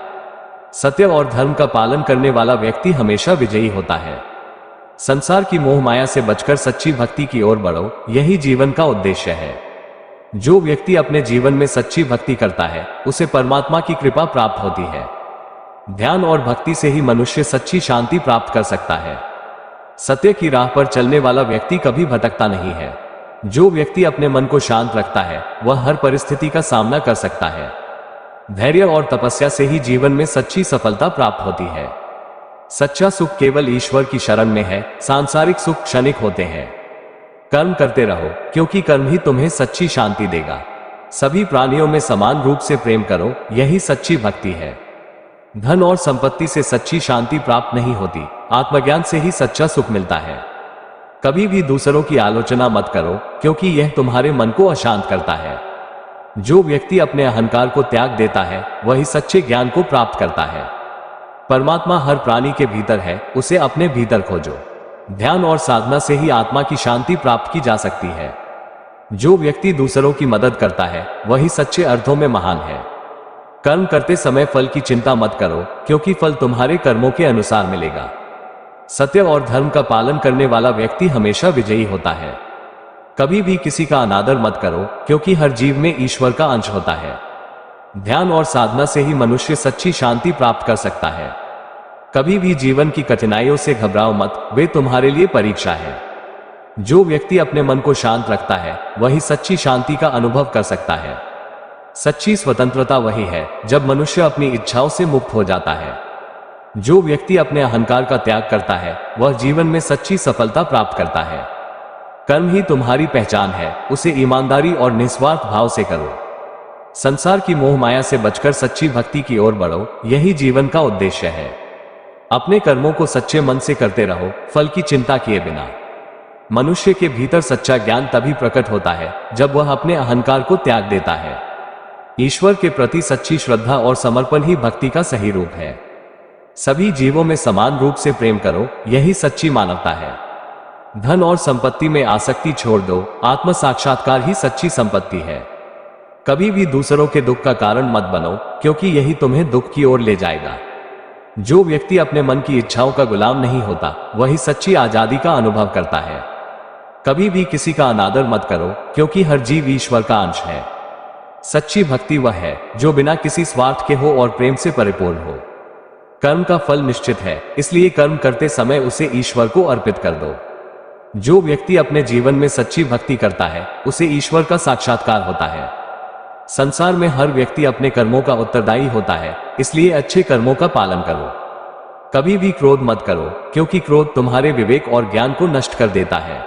सत्य और धर्म का पालन करने वाला व्यक्ति हमेशा विजयी होता है। संसार की मोह माया से बचकर सच्ची भक्ति की ओर बढ़ो, यही जीवन का उद्देश्य है। जो व्यक्ति अपने जीवन में सच्ची भक्ति करता है उसे परमात्मा की कृपा प्राप्त होती है। ध्यान और भक्ति से ही मनुष्य सच्ची शांति प्राप्त कर सकता है। सत्य की राह पर चलने वाला व्यक्ति कभी भटकता नहीं है। जो व्यक्ति अपने मन को शांत रखता है वह हर परिस्थिति का सामना कर सकता है। धैर्य और तपस्या से ही जीवन में सच्ची सफलता प्राप्त होती है। सच्चा सुख केवल ईश्वर की शरण में है, सांसारिक सुख क्षणिक होते हैं। कर्म करते रहो, क्योंकि कर्म ही तुम्हें सच्ची शांति देगा। सभी प्राणियों में समान रूप से प्रेम करो, यही सच्ची भक्ति है। धन और संपत्ति से सच्ची शांति प्राप्त नहीं होती, आत्मज्ञान से ही सच्चा सुख मिलता है। कभी भी दूसरों की आलोचना मत करो, क्योंकि यह तुम्हारे मन को अशांत करता है। जो व्यक्ति अपने अहंकार को त्याग देता है वही सच्चे ज्ञान को प्राप्त करता है। परमात्मा हर प्राणी के भीतर है, उसे अपने भीतर खोजो। ध्यान और साधना से ही आत्मा की शांति प्राप्त की जा सकती है। जो व्यक्ति दूसरों की मदद करता है वही सच्चे अर्थों में महान है। कर्म करते समय फल की चिंता मत करो, क्योंकि फल तुम्हारे कर्मों के अनुसार मिलेगा। सत्य और धर्म का पालन करने वाला व्यक्ति हमेशा विजयी होता है। कभी भी किसी का अनादर मत करो, क्योंकि हर जीव में ईश्वर का अंश होता है। ध्यान और साधना से ही मनुष्य सच्ची शांति प्राप्त कर सकता है। कभी भी जीवन की कठिनाइयों से घबराओ मत, वे तुम्हारे लिए परीक्षा है। जो व्यक्ति अपने मन को शांत रखता है वही सच्ची शांति का अनुभव कर सकता है। सच्ची स्वतंत्रता वही है जब मनुष्य अपनी इच्छाओं से मुक्त हो जाता है। जो व्यक्ति अपने अहंकार का त्याग करता है वह जीवन में सच्ची सफलता प्राप्त करता है। कर्म ही तुम्हारी पहचान है, उसे ईमानदारी और निस्वार्थ भाव से करो। संसार की मोह माया से बचकर सच्ची भक्ति की ओर बढ़ो, यही जीवन का उद्देश्य है। अपने कर्मों को सच्चे मन से करते रहो, फल की चिंता किए बिना। मनुष्य के भीतर सच्चा ज्ञान तभी प्रकट होता है जब वह अपने अहंकार को त्याग देता है। ईश्वर के प्रति सच्ची श्रद्धा और समर्पण ही भक्ति का सही रूप है। सभी जीवों में समान रूप से प्रेम करो, यही सच्ची मानवता है। धन और संपत्ति में आसक्ति छोड़ दो, आत्म साक्षात्कार ही सच्ची संपत्ति है। कभी भी दूसरों के दुख का कारण मत बनो, क्योंकि यही तुम्हें दुख की ओर ले जाएगा। जो व्यक्ति अपने मन की इच्छाओं का गुलाम नहीं होता, वही सच्ची आजादी का अनुभव करता है। कभी भी किसी का अनादर मत करो, क्योंकि हर जीव ईश्वर का अंश है। सच्ची भक्ति वह है जो बिना किसी स्वार्थ के हो और प्रेम से परिपूर्ण हो। कर्म का फल निश्चित है, इसलिए कर्म करते समय उसे ईश्वर को अर्पित कर दो। जो व्यक्ति अपने जीवन में सच्ची भक्ति करता है, उसे ईश्वर का साक्षात्कार होता है। संसार में हर व्यक्ति अपने कर्मों का उत्तरदायी होता है, इसलिए अच्छे कर्मों का पालन करो। कभी भी क्रोध मत करो, क्योंकि क्रोध तुम्हारे विवेक और ज्ञान को नष्ट कर देता है।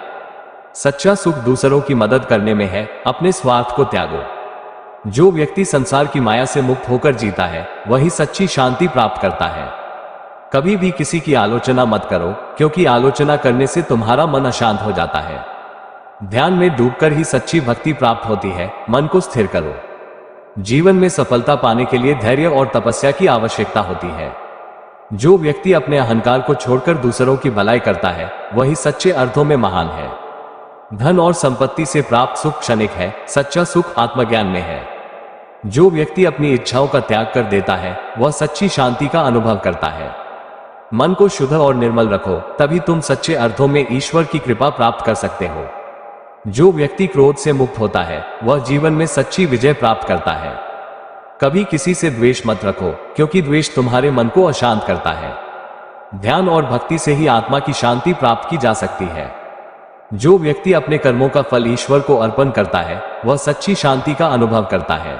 सच्चा सुख दूसरों की मदद करने में है, अपने स्वार्थ को त्यागो। जो व्यक्ति संसार की माया से मुक्त होकर जीता है, वही सच्ची शांति प्राप्त करता है। कभी भी किसी की आलोचना मत करो, क्योंकि आलोचना करने से तुम्हारा मन अशांत हो जाता है। ध्यान में डूबकर ही सच्ची भक्ति प्राप्त होती है, मन को स्थिर करो। जीवन में सफलता पाने के लिए धैर्य और तपस्या की आवश्यकता होती है। जो व्यक्ति अपने अहंकार को छोड़कर दूसरों की भलाई करता है, वही सच्चे अर्थों में महान है। धन और संपत्ति से प्राप्त सुख क्षणिक है, सच्चा सुख आत्मज्ञान में है। जो व्यक्ति अपनी इच्छाओं का त्याग कर देता है, वह सच्ची शांति का अनुभव करता है। मन को शुद्ध और निर्मल रखो, तभी तुम सच्चे अर्थों में ईश्वर की कृपा प्राप्त कर सकते हो। जो व्यक्ति क्रोध से मुक्त होता है, वह जीवन में सच्ची विजय प्राप्त करता है। कभी किसी से द्वेष मत रखो, क्योंकि द्वेष तुम्हारे मन को अशांत करता है। ध्यान और भक्ति से ही आत्मा की शांति प्राप्त की जा सकती है। जो व्यक्ति अपने कर्मों का फल ईश्वर को अर्पण करता है, वह सच्ची शांति का अनुभव करता है।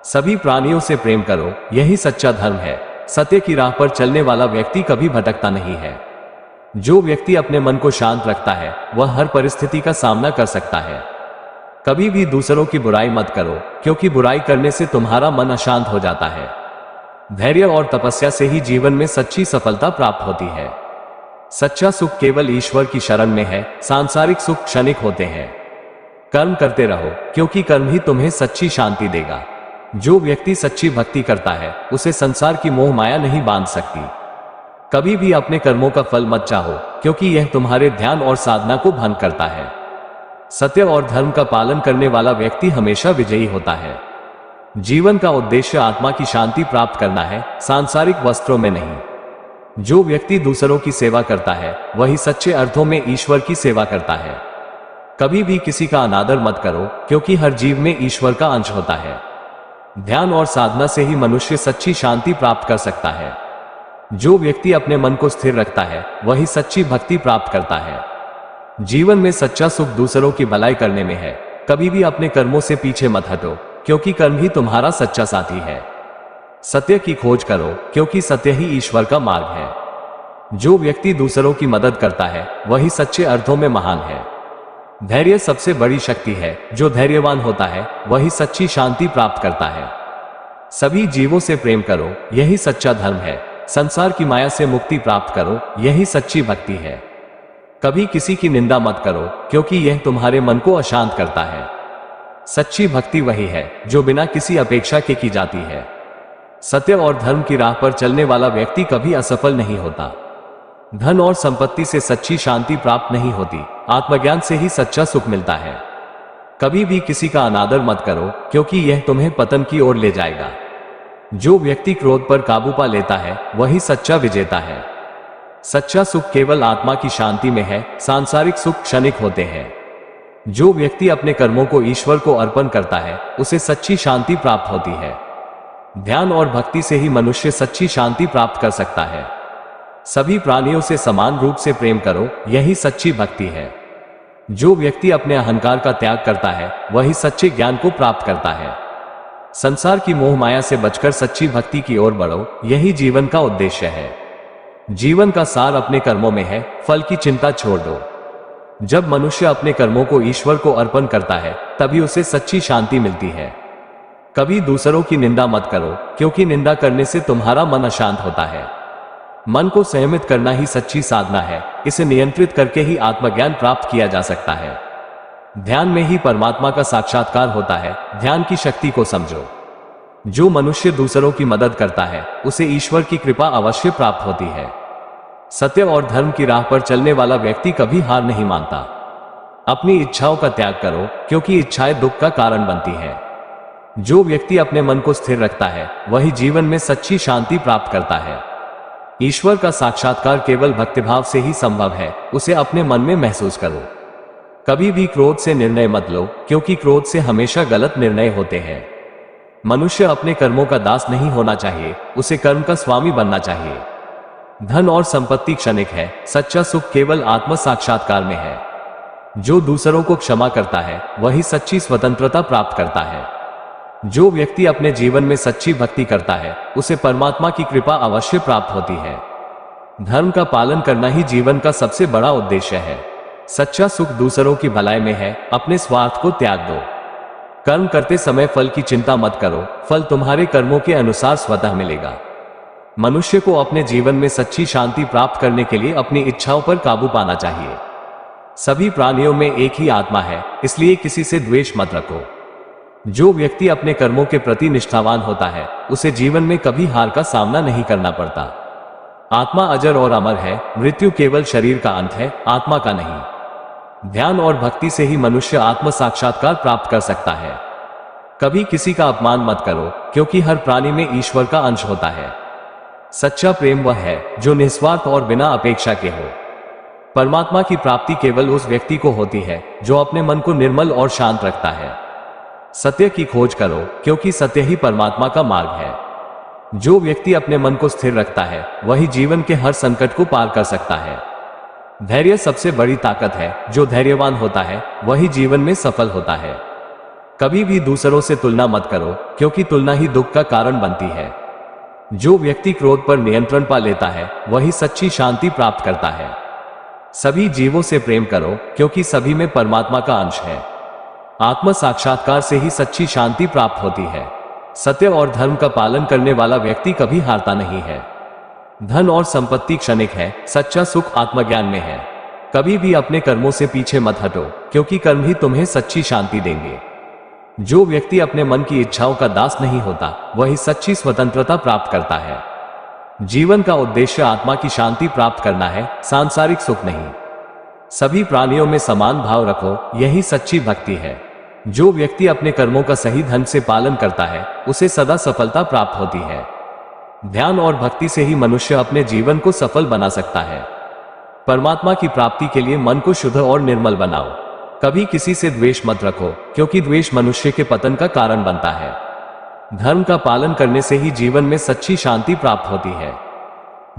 सभी प्राणियों से प्रेम करो, यही सच्चा धर्म है। सत्य की राह पर चलने वाला व्यक्ति कभी भटकता नहीं है। जो व्यक्ति अपने मन को शांत रखता है, वह हर परिस्थिति का सामना कर सकता है। कभी भी दूसरों की बुराई मत करो, क्योंकि बुराई करने से तुम्हारा मन अशांत हो जाता है। धैर्य और तपस्या से ही जीवन में सच्ची सफलता प्राप्त होती है। सच्चा सुख केवल ईश्वर की शरण में है, सांसारिक सुख क्षणिक होते हैं। कर्म करते रहो, क्योंकि कर्म ही तुम्हें सच्ची शांति देगा। जो व्यक्ति सच्ची भक्ति करता है, उसे संसार की मोह माया नहीं बांध सकती। कभी भी अपने कर्मों का फल मत चाहो, क्योंकि यह तुम्हारे ध्यान और साधना को भंग करता है। सत्य और धर्म का पालन करने वाला व्यक्ति हमेशा विजयी होता है। जीवन का उद्देश्य आत्मा की शांति प्राप्त करना है, सांसारिक वस्त्रों में नहीं। जो व्यक्ति दूसरों की सेवा करता है, वही सच्चे अर्थों में ईश्वर की सेवा करता है। कभी भी किसी का अनादर मत करो, क्योंकि हर जीव में ईश्वर का अंश होता है। ध्यान और साधना से ही मनुष्य सच्ची शांति प्राप्त कर सकता है। जो व्यक्ति अपने मन को स्थिर रखता है, वही सच्ची भक्ति प्राप्त करता है। जीवन में सच्चा सुख दूसरों की भलाई करने में है। कभी भी अपने कर्मों से पीछे मत हटो, क्योंकि कर्म ही तुम्हारा सच्चा साथी है। सत्य की खोज करो, क्योंकि सत्य ही ईश्वर का मार्ग है। जो व्यक्ति दूसरों की मदद करता है, वही सच्चे अर्थों में महान है। धैर्य सबसे बड़ी शक्ति है। जो धैर्यवान होता है, वही सच्ची शांति प्राप्त करता है। सभी जीवों से प्रेम करो, यही सच्चा धर्म है। संसार की माया से मुक्ति प्राप्त करो, यही सच्ची भक्ति है। कभी किसी की निंदा मत करो, क्योंकि यह तुम्हारे मन को अशांत करता है। सच्ची भक्ति वही है जो बिना किसी अपेक्षा के की जाती है। सत्य और धर्म की राह पर चलने वाला व्यक्ति कभी असफल नहीं होता। धन और संपत्ति से सच्ची शांति प्राप्त नहीं होती, आत्मज्ञान से ही सच्चा सुख मिलता है। कभी भी किसी का अनादर मत करो, क्योंकि यह तुम्हें पतन की ओर ले जाएगा। जो व्यक्ति क्रोध पर काबू पा लेता है, वही सच्चा विजेता है। सच्चा सुख केवल आत्मा की शांति में है, सांसारिक सुख क्षणिक होते हैं। जो व्यक्ति अपने कर्मों को ईश्वर को अर्पण करता है, उसे सच्ची शांति प्राप्त होती है। ध्यान और भक्ति से ही मनुष्य सच्ची शांति प्राप्त कर सकता है। सभी प्राणियों से समान रूप से प्रेम करो, यही सच्ची भक्ति है। जो व्यक्ति अपने अहंकार का त्याग करता है, वही सच्चे ज्ञान को प्राप्त करता है। संसार की मोह माया से बचकर सच्ची भक्ति की ओर बढ़ो, यही जीवन का उद्देश्य है। जीवन का सार अपने कर्मों में है, फल की चिंता छोड़ दो। जब मनुष्य अपने कर्मों को ईश्वर को अर्पण करता है, तभी उसे सच्ची शांति मिलती है। कभी दूसरों की निंदा मत करो, क्योंकि निंदा करने से तुम्हारा मन अशांत होता है। मन को संयमित करना ही सच्ची साधना है। इसे नियंत्रित करके ही आत्मज्ञान प्राप्त किया जा सकता है। ध्यान में ही परमात्मा का साक्षात्कार होता है। ध्यान की शक्ति को समझो। जो मनुष्य दूसरों की मदद करता है, उसे ईश्वर की कृपा अवश्य प्राप्त होती है। सत्य और धर्म की राह पर चलने वाला व्यक्ति कभी हार नहीं मानता। अपनी इच्छाओं का त्याग करो, क्योंकि इच्छाएं दुख का कारण बनती है। जो व्यक्ति अपने मन को स्थिर रखता है, वही जीवन में सच्ची शांति प्राप्त करता है। ईश्वर का साक्षात्कार केवल भक्तिभाव से ही संभव है। उसे अपने मन में महसूस करो। कभी भी क्रोध से निर्णय मत लो, क्योंकि क्रोध से हमेशा गलत निर्णय होते हैं। मनुष्य अपने कर्मों का दास नहीं होना चाहिए, उसे कर्म का स्वामी बनना चाहिए। धन और संपत्ति क्षणिक है, सच्चा सुख केवल आत्म साक्षात्कार में है। जो दूसरों को क्षमा करता है, वही सच्ची स्वतंत्रता प्राप्त करता है। जो व्यक्ति अपने जीवन में सच्ची भक्ति करता है, उसे परमात्मा की कृपा अवश्य प्राप्त होती है। धर्म का पालन करना ही जीवन का सबसे बड़ा उद्देश्य है। सच्चा सुख दूसरों की भलाई में है। अपने स्वार्थ को त्याग दो। कर्म करते समय फल की चिंता मत करो, फल तुम्हारे कर्मों के अनुसार स्वतः मिलेगा। मनुष्य को अपने जीवन में सच्ची शांति प्राप्त करने के लिए अपनी इच्छाओं पर काबू पाना चाहिए। सभी प्राणियों में एक ही आत्मा है, इसलिए किसी से द्वेष मत रखो। जो व्यक्ति अपने कर्मों के प्रति निष्ठावान होता है, उसे जीवन में कभी हार का सामना नहीं करना पड़ता। आत्मा अजर और अमर है। मृत्यु केवल शरीर का अंत है, आत्मा का नहीं। ध्यान और भक्ति से ही मनुष्य आत्म साक्षात्कार प्राप्त कर सकता है। कभी किसी का अपमान मत करो, क्योंकि हर प्राणी में ईश्वर का अंश होता है। सच्चा प्रेम वह है जो निस्वार्थ और बिना अपेक्षा के हो। परमात्मा की प्राप्ति केवल उस व्यक्ति को होती है जो अपने मन को निर्मल और शांत रखता है। सत्य की खोज करो, क्योंकि सत्य ही परमात्मा का मार्ग है। जो व्यक्ति अपने मन को स्थिर रखता है, वही जीवन के हर संकट को पार कर सकता है। धैर्य सबसे बड़ी ताकत है। जो धैर्यवान होता है, वही जीवन में सफल होता है। कभी भी दूसरों से तुलना मत करो, क्योंकि तुलना ही दुख का कारण बनती है। जो व्यक्ति क्रोध पर नियंत्रण पा लेता है, वही सच्ची शांति प्राप्त करता है। सभी जीवों से प्रेम करो, क्योंकि सभी में परमात्मा का अंश है। आत्म साक्षात्कार से ही सच्ची शांति प्राप्त होती है। सत्य और धर्म का पालन करने वाला व्यक्ति कभी हारता नहीं है। धन और संपत्ति क्षणिक है, सच्चा सुख आत्मज्ञान में है। कभी भी अपने कर्मों से पीछे मत हटो, क्योंकि कर्म ही तुम्हें सच्ची शांति देंगे। जो व्यक्ति अपने मन की इच्छाओं का दास नहीं होता, वही सच्ची स्वतंत्रता प्राप्त करता है। जीवन का उद्देश्य आत्मा की शांति प्राप्त करना है, सांसारिक सुख नहीं। सभी प्राणियों में समान भाव रखो, यही सच्ची भक्ति है। जो व्यक्ति अपने कर्मों का सही ढंग से पालन करता है, उसे सदा सफलता प्राप्त होती है। ध्यान और भक्ति से ही मनुष्य अपने जीवन को सफल बना सकता है। परमात्मा की प्राप्ति के लिए मन को शुद्ध और निर्मल बनाओ। कभी किसी से द्वेष मत रखो, क्योंकि द्वेष मनुष्य के पतन का कारण बनता है। धर्म का पालन करने से ही जीवन में सच्ची शांति प्राप्त होती है।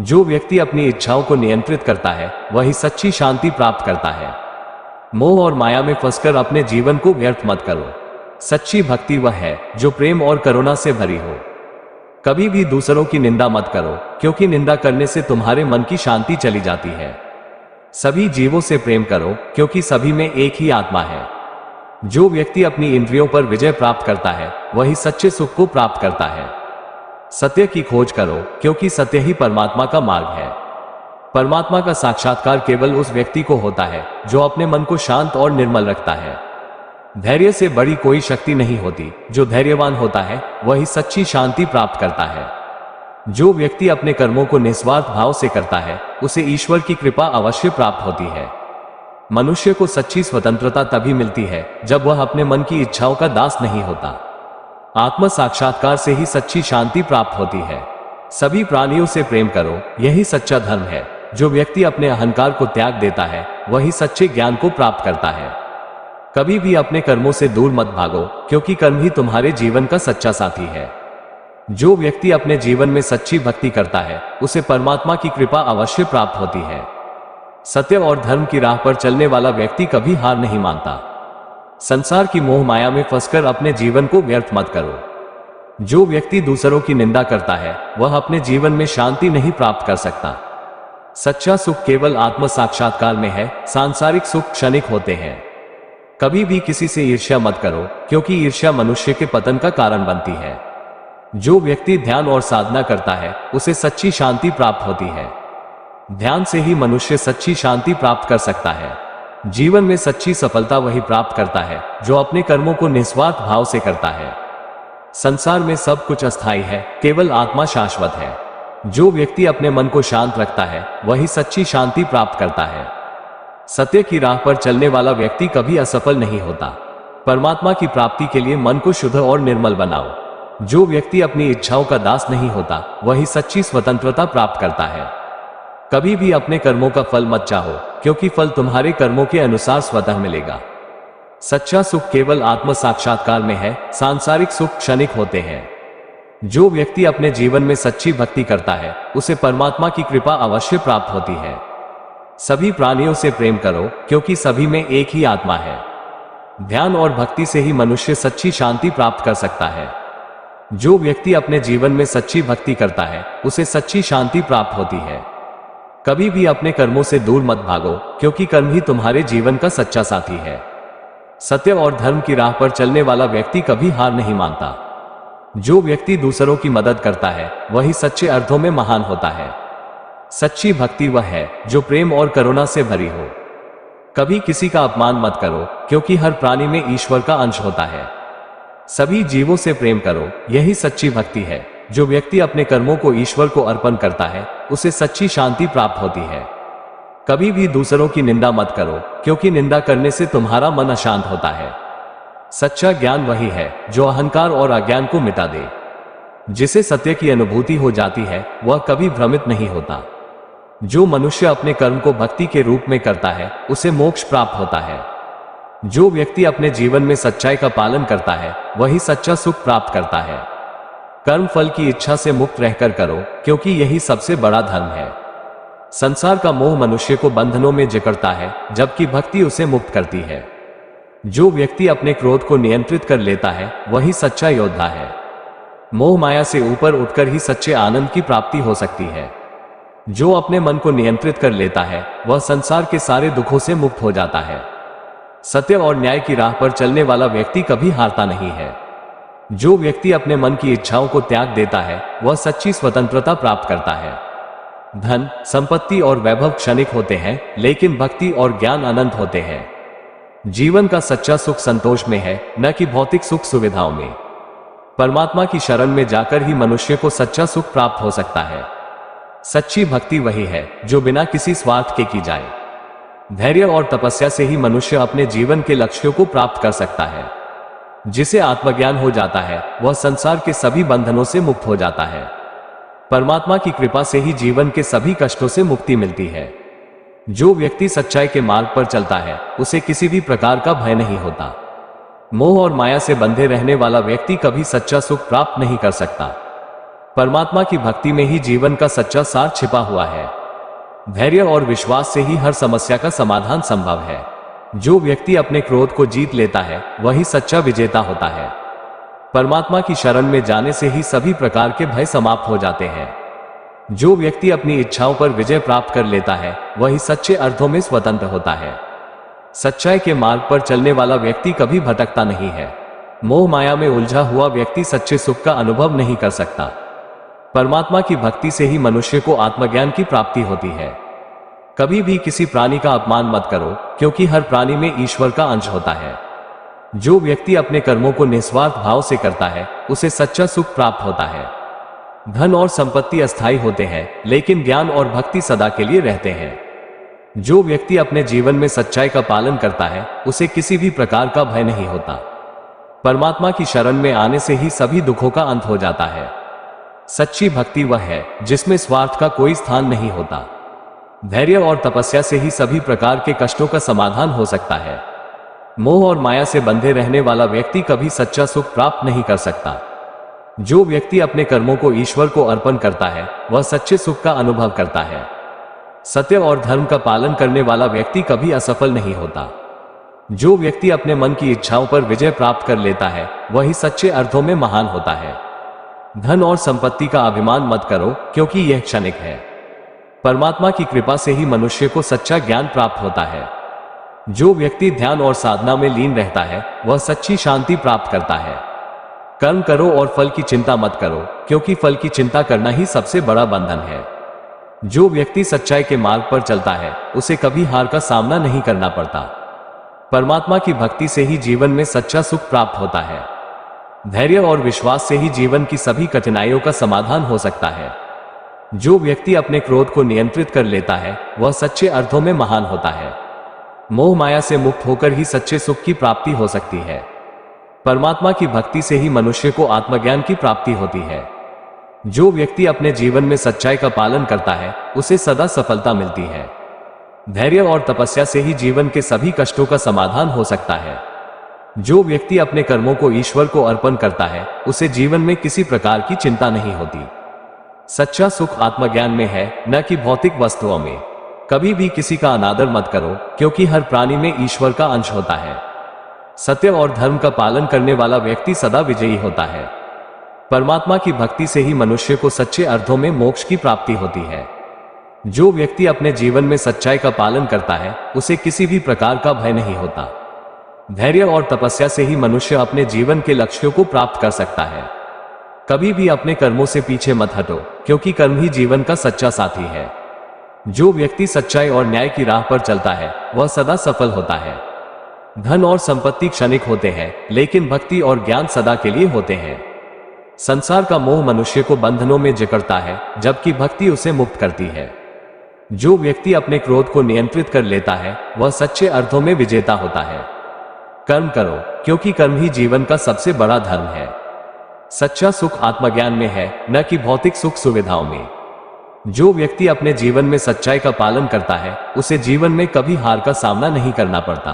जो व्यक्ति अपनी इच्छाओं को नियंत्रित करता है, वही सच्ची शांति प्राप्त करता है। मोह और माया में फंसकर अपने जीवन को व्यर्थ मत करो। सच्ची भक्ति वह है जो प्रेम और करुणा से भरी हो। कभी भी दूसरों की निंदा मत करो, क्योंकि निंदा करने से तुम्हारे मन की शांति चली जाती है। सभी जीवों से प्रेम करो, क्योंकि सभी में एक ही आत्मा है। जो व्यक्ति अपनी इंद्रियों पर विजय प्राप्त करता है, वही सच्चे सुख को प्राप्त करता है। सत्य की खोज करो, क्योंकि सत्य ही परमात्मा का मार्ग है। परमात्मा का साक्षात्कार केवल उस व्यक्ति को होता है जो अपने मन को शांत और निर्मल रखता है। धैर्य से बड़ी कोई शक्ति नहीं होती। जो धैर्यवान होता है, वही सच्ची शांति प्राप्त करता है। जो व्यक्ति अपने कर्मों को निस्वार्थ भाव से करता है, उसे ईश्वर की कृपा अवश्य प्राप्त होती है। मनुष्य को सच्ची स्वतंत्रता तभी मिलती है जब वह अपने मन की इच्छाओं का दास नहीं होता। आत्म साक्षात्कार से ही सच्ची शांति प्राप्त होती है। सभी प्राणियों से प्रेम करो, यही सच्चा धर्म है। जो व्यक्ति अपने अहंकार को त्याग देता है, वही सच्चे ज्ञान को प्राप्त करता है। कभी भी अपने कर्मों से दूर मत भागो, क्योंकि कर्म ही तुम्हारे जीवन का सच्चा साथी है। जो व्यक्ति अपने जीवन में सच्ची भक्ति करता है, उसे परमात्मा की कृपा अवश्य प्राप्त होती है। सत्य और धर्म की राह पर चलने वाला व्यक्ति कभी हार नहीं मानता। संसार की मोह माया में फंसकर अपने जीवन को व्यर्थ मत करो। जो व्यक्ति दूसरों की निंदा करता है वह अपने जीवन में शांति नहीं प्राप्त कर सकता। सच्चा सुख केवल आत्म साक्षात्कार में है, सांसारिक सुख क्षणिक होते हैं। कभी भी किसी से ईर्ष्या मत करो, क्योंकि ईर्ष्या मनुष्य के पतन का कारण बनती है। जो व्यक्ति ध्यान और साधना करता है उसे सच्ची शांति प्राप्त होती है। ध्यान से ही मनुष्य सच्ची शांति प्राप्त कर सकता है। जीवन में सच्ची सफलता वही प्राप्त करता है जो अपने कर्मों को निस्वार्थ भाव से करता है। संसार में सब कुछ अस्थायी है, केवल आत्मा शाश्वत है। जो व्यक्ति अपने मन को शांत रखता है वही सच्ची शांति प्राप्त करता है। सत्य की राह पर चलने वाला व्यक्ति कभी असफल नहीं होता। परमात्मा की प्राप्ति के लिए मन को शुद्ध और निर्मल बनाओ। जो व्यक्ति अपनी इच्छाओं का दास नहीं होता वही सच्ची स्वतंत्रता प्राप्त करता है। कभी भी अपने कर्मों का फल मत चाहो, क्योंकि फल तुम्हारे कर्मों के अनुसार स्वतः मिलेगा। सच्चा सुख केवल आत्म साक्षात्कार में है, सांसारिक सुख क्षणिक होते हैं। जो व्यक्ति अपने जीवन में सच्ची भक्ति करता है उसे परमात्मा की कृपा अवश्य प्राप्त होती है। सभी प्राणियों से प्रेम करो, क्योंकि सभी में एक ही आत्मा है। ध्यान और भक्ति से ही मनुष्य सच्ची शांति प्राप्त कर सकता है। जो व्यक्ति अपने जीवन में सच्ची भक्ति करता है उसे सच्ची शांति प्राप्त होती है। कभी भी अपने कर्मों से दूर मत भागो, क्योंकि कर्म ही तुम्हारे जीवन का सच्चा साथी है। सत्य और धर्म की राह पर चलने वाला व्यक्ति कभी हार नहीं मानता। जो व्यक्ति दूसरों की मदद करता है वही सच्चे अर्थों में महान होता है। सच्ची भक्ति वह है जो प्रेम और करुणा से भरी हो। कभी किसी का अपमान मत करो, क्योंकि हर प्राणी में ईश्वर का अंश होता है। सभी जीवों से प्रेम करो, यही सच्ची भक्ति है। जो व्यक्ति अपने कर्मों को ईश्वर को अर्पण करता है उसे सच्ची शांति प्राप्त होती है। कभी भी दूसरों की निंदा मत करो, क्योंकि निंदा करने से तुम्हारा मन अशांत होता है। सच्चा ज्ञान वही है जो अहंकार और अज्ञान को मिटा दे। जिसे सत्य की अनुभूति हो जाती है वह कभी भ्रमित नहीं होता। जो मनुष्य अपने कर्म को भक्ति के रूप में करता है उसे मोक्ष प्राप्त होता है। जो व्यक्ति अपने जीवन में सच्चाई का पालन करता है वही सच्चा सुख प्राप्त करता है। कर्म फल की इच्छा से मुक्त रहकर करो, क्योंकि यही सबसे बड़ा धर्म है। संसार का मोह मनुष्य को बंधनों में जकड़ता है, जबकि भक्ति उसे मुक्त करती है। जो व्यक्ति अपने क्रोध को नियंत्रित कर लेता है वही सच्चा योद्धा है। मोह माया से ऊपर उठकर ही सच्चे आनंद की प्राप्ति हो सकती है। जो अपने मन को नियंत्रित कर लेता है वह संसार के सारे दुखों से मुक्त हो जाता है। सत्य और न्याय की राह पर चलने वाला व्यक्ति कभी हारता नहीं है। जो व्यक्ति अपने मन की इच्छाओं को त्याग देता है वह सच्ची स्वतंत्रता प्राप्त करता है। धन, संपत्ति और वैभव क्षणिक होते हैं, लेकिन भक्ति और ज्ञान अनंत होते हैं। जीवन का सच्चा सुख संतोष में है, न कि भौतिक सुख सुविधाओं में। परमात्मा की शरण में जाकर ही मनुष्य को सच्चा सुख प्राप्त हो सकता है। सच्ची भक्ति वही है जो बिना किसी स्वार्थ के की जाए। धैर्य और तपस्या से ही मनुष्य अपने जीवन के लक्ष्यों को प्राप्त कर सकता है। जिसे आत्मज्ञान हो जाता है वह संसार के सभी बंधनों से मुक्त हो जाता है। परमात्मा की कृपा से ही जीवन के सभी कष्टों से मुक्ति मिलती है। जो व्यक्ति सच्चाई के मार्ग पर चलता है उसे किसी भी प्रकार का भय नहीं होता। मोह और माया से बंधे रहने वाला व्यक्ति कभी सच्चा सुख प्राप्त नहीं कर सकता। परमात्मा की भक्ति में ही जीवन का सच्चा सार छिपा हुआ है। धैर्य और विश्वास से ही हर समस्या का समाधान संभव है। जो व्यक्ति अपने क्रोध को जीत लेता है वही सच्चा विजेता होता है। परमात्मा की शरण में जाने से ही सभी प्रकार के भय समाप्त हो जाते हैं। जो व्यक्ति अपनी इच्छाओं पर विजय प्राप्त कर लेता है वही सच्चे अर्थों में स्वतंत्र होता है। सच्चाई के मार्ग पर चलने वाला व्यक्ति कभी भटकता नहीं है। मोह माया में उलझा हुआ व्यक्ति सच्चे सुख का अनुभव नहीं कर सकता। परमात्मा की भक्ति से ही मनुष्य को आत्मज्ञान की प्राप्ति होती है। कभी भी किसी प्राणी का अपमान मत करो, क्योंकि हर प्राणी में ईश्वर का अंश होता है। जो व्यक्ति अपने कर्मों को निस्वार्थ भाव से करता है उसे सच्चा सुख प्राप्त होता है। धन और संपत्ति अस्थायी होते हैं, लेकिन ज्ञान और भक्ति सदा के लिए रहते हैं। जो व्यक्ति अपने जीवन में सच्चाई का पालन करता है उसे किसी भी प्रकार का भय नहीं होता। परमात्मा की शरण में आने से ही सभी दुखों का अंत हो जाता है। सच्ची भक्ति वह है जिसमें स्वार्थ का कोई स्थान नहीं होता। धैर्य और तपस्या से ही सभी प्रकार के कष्टों का समाधान हो सकता है। मोह और माया से बंधे रहने वाला व्यक्ति कभी सच्चा सुख प्राप्त नहीं कर सकता। जो व्यक्ति अपने कर्मों को ईश्वर को अर्पण करता है वह सच्चे सुख का अनुभव करता है। सत्य और धर्म का पालन करने वाला व्यक्ति कभी असफल नहीं होता। जो व्यक्ति अपने मन की इच्छाओं पर विजय प्राप्त कर लेता है वही सच्चे अर्थों में महान होता है। धन और संपत्ति का अभिमान मत करो, क्योंकि यह क्षणिक है। परमात्मा की कृपा से ही मनुष्य को सच्चा ज्ञान प्राप्त होता है। जो व्यक्ति ध्यान और साधना में लीन रहता है वह सच्ची शांति प्राप्त करता है। कर्म करो और फल की चिंता मत करो, क्योंकि फल की चिंता करना ही सबसे बड़ा बंधन है। जो व्यक्ति सच्चाई के मार्ग पर चलता है उसे कभी हार का सामना नहीं करना पड़ता। परमात्मा की भक्ति से ही जीवन में सच्चा सुख प्राप्त होता है। धैर्य और विश्वास से ही जीवन की सभी कठिनाइयों का समाधान हो सकता है। जो व्यक्ति अपने क्रोध को नियंत्रित कर लेता है वह सच्चे अर्थों में महान होता है। मोह माया से मुक्त होकर ही सच्चे सुख की प्राप्ति हो सकती है। परमात्मा की भक्ति से ही मनुष्य को आत्मज्ञान की प्राप्ति होती है। जो व्यक्ति अपने जीवन में सच्चाई का पालन करता है उसे सदा सफलता मिलती है। धैर्य और तपस्या से ही जीवन के सभी कष्टों का समाधान हो सकता है। जो व्यक्ति अपने कर्मों को ईश्वर को अर्पण करता है उसे जीवन में किसी प्रकार की चिंता नहीं होती। सच्चा सुख आत्मज्ञान में है, न कि भौतिक वस्तुओं में। कभी भी किसी का अनादर मत करो, क्योंकि हर प्राणी में ईश्वर का अंश होता है। सत्य और धर्म का पालन करने वाला व्यक्ति सदा विजयी होता है। परमात्मा की भक्ति से ही मनुष्य को सच्चे अर्थों में मोक्ष की प्राप्ति होती है। जो व्यक्ति अपने जीवन में सच्चाई का पालन करता है उसे किसी भी प्रकार का भय नहीं होता। धैर्य और तपस्या से ही मनुष्य अपने जीवन के लक्ष्यों को प्राप्त कर सकता है। कभी भी अपने कर्मों से पीछे मत हटो, क्योंकि कर्म ही जीवन का सच्चा साथी है। जो व्यक्ति सच्चाई और न्याय की राह पर चलता है वह सदा सफल होता है। धन और संपत्ति क्षणिक होते हैं, लेकिन भक्ति और ज्ञान सदा के लिए होते हैं। संसार का मोह मनुष्य को बंधनों में जकड़ता है, जबकि भक्ति उसे मुक्त करती है। जो व्यक्ति अपने क्रोध को नियंत्रित कर लेता है वह सच्चे अर्थों में विजेता होता है। कर्म करो, क्योंकि कर्म ही जीवन का सबसे बड़ा धर्म है। सच्चा सुख आत्मज्ञान में है, न कि भौतिक सुख सुविधाओं में। जो व्यक्ति अपने जीवन में सच्चाई का पालन करता है उसे जीवन में कभी हार का सामना नहीं करना पड़ता।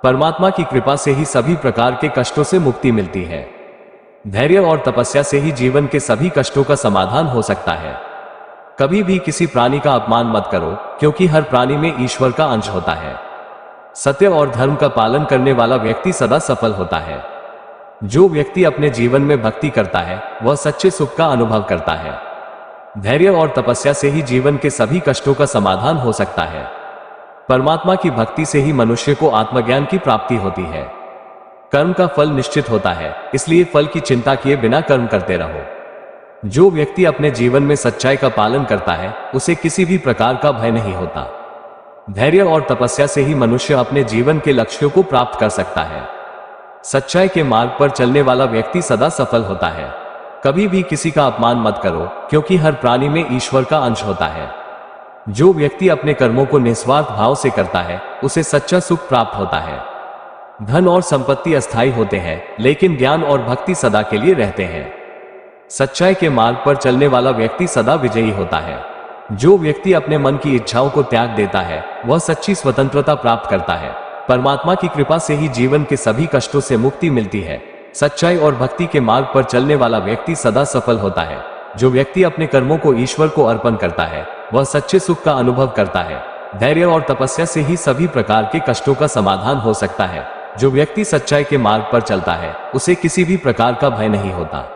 परमात्मा की कृपा से ही सभी प्रकार के कष्टों से मुक्ति मिलती है। धैर्य और तपस्या से ही जीवन के सभी कष्टों का समाधान हो सकता है। कभी भी किसी प्राणी का अपमान मत करो, क्योंकि हर प्राणी में ईश्वर का अंश होता है। सत्य और धर्म का पालन करने वाला व्यक्ति सदा सफल होता है। जो व्यक्ति अपने जीवन में भक्ति करता है वह सच्चे सुख का अनुभव करता है। धैर्य और तपस्या से ही जीवन के सभी कष्टों का समाधान हो सकता है। परमात्मा की भक्ति से ही मनुष्य को आत्मज्ञान की प्राप्ति होती है। कर्म का फल निश्चित होता है, इसलिए फल की चिंता किए बिना कर्म करते रहो। जो व्यक्ति अपने जीवन में सच्चाई का पालन करता है उसे किसी भी प्रकार का भय नहीं होता। धैर्य और तपस्या से ही मनुष्य अपने जीवन के लक्ष्यों को प्राप्त कर सकता है। सच्चाई के मार्ग पर चलने वाला व्यक्ति सदा सफल होता है। कभी भी किसी का अपमान मत करो, क्योंकि हर प्राणी में ईश्वर का अंश होता है। जो व्यक्ति अपने कर्मों को निस्वार्थ भाव से करता है उसे सच्चा सुख प्राप्त होता है। धन और संपत्ति अस्थायी होते हैं, लेकिन ज्ञान और भक्ति सदा के लिए रहते हैं। सच्चाई के मार्ग पर चलने वाला व्यक्ति सदा विजयी होता है। जो व्यक्ति अपने मन की इच्छाओं को त्याग देता है वह सच्ची स्वतंत्रता प्राप्त करता है। परमात्मा की कृपा से ही जीवन के सभी कष्टों से मुक्ति मिलती है। सच्चाई और भक्ति के मार्ग पर चलने वाला व्यक्ति सदा सफल होता है। जो व्यक्ति अपने कर्मों को ईश्वर को अर्पण करता है वह सच्चे सुख का अनुभव करता है। धैर्य और तपस्या से ही सभी प्रकार के कष्टों का समाधान हो सकता है। जो व्यक्ति सच्चाई के मार्ग पर चलता है उसे किसी भी प्रकार का भय नहीं होता।